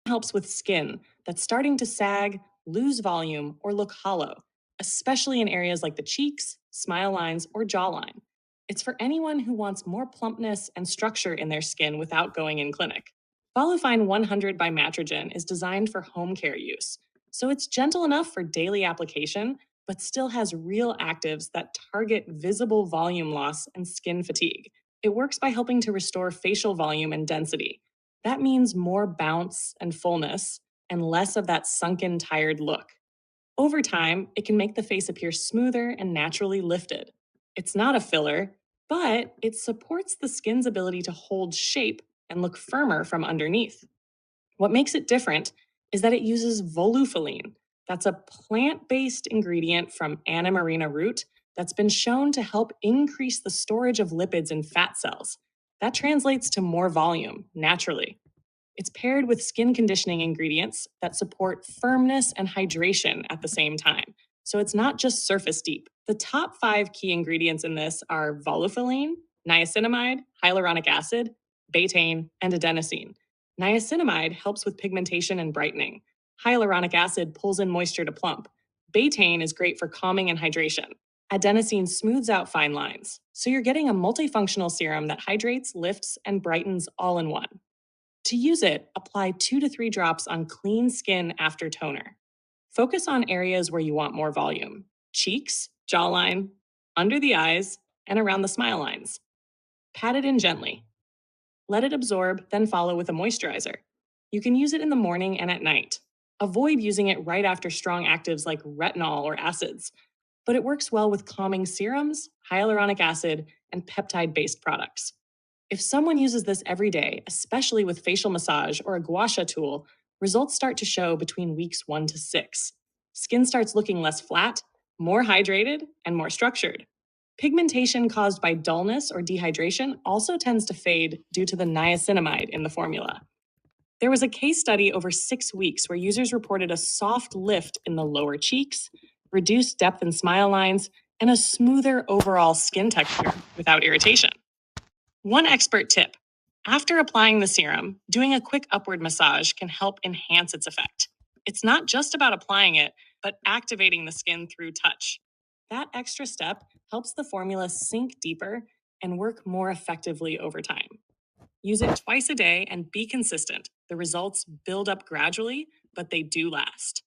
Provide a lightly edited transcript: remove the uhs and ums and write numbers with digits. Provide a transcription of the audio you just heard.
Helps with skin that's starting to sag, lose volume, or look hollow, especially in areas like the cheeks, smile lines, or jawline. It's for anyone who wants more plumpness and structure in their skin without going in clinic. Volufine 100 by Matrigen is designed for home care use, so it's gentle enough for daily application, but still has real actives that target visible volume loss and skin fatigue. It works by helping to restore facial volume and density. That means more bounce and fullness and less of that sunken, tired look. Over time, it can make the face appear smoother and naturally lifted. It's not a filler, but it supports the skin's ability to hold shape and look firmer from underneath. What makes it different is that it uses Volufiline. That's a plant based ingredient from Anemarrhena root that's been shown to help increase the storage of lipids in fat cells. That translates to more volume naturally. It's paired with skin conditioning ingredients that support firmness and hydration at the same time. So it's not just surface deep. The top 5 key ingredients in this are Volufiline, niacinamide, hyaluronic acid, betaine, and adenosine. Niacinamide helps with pigmentation and brightening. Hyaluronic acid pulls in moisture to plump. Betaine is great for calming and hydration. Adenosine smooths out fine lines. So you're getting a multifunctional serum that hydrates, lifts, and brightens all in one. To use it, apply 2 to 3 drops on clean skin after toner. Focus on areas where you want more volume: cheeks, jawline, under the eyes, and around the smile lines. Pat it in gently. Let it absorb, then follow with a moisturizer. You can use it in the morning and at night. Avoid using it right after strong actives like retinol or acids, but it works well with calming serums, hyaluronic acid, and peptide based products. If someone uses this every day, especially with facial massage or a gua sha tool, results start to show between weeks 1 to 6. Skin starts looking less flat, more hydrated, and more structured. Pigmentation caused by dullness or dehydration also tends to fade due to the niacinamide in the formula. There was a case study over 6 weeks where users reported a soft lift in the lower cheeks, reduced depth in smile lines, and a smoother overall skin texture without irritation. One expert tip: after applying the serum, doing a quick upward massage can help enhance its effect. It's not just about applying it, but activating the skin through touch. That extra step helps the formula sink deeper and work more effectively over time. Use it twice a day and be consistent. The results build up gradually, but they do last.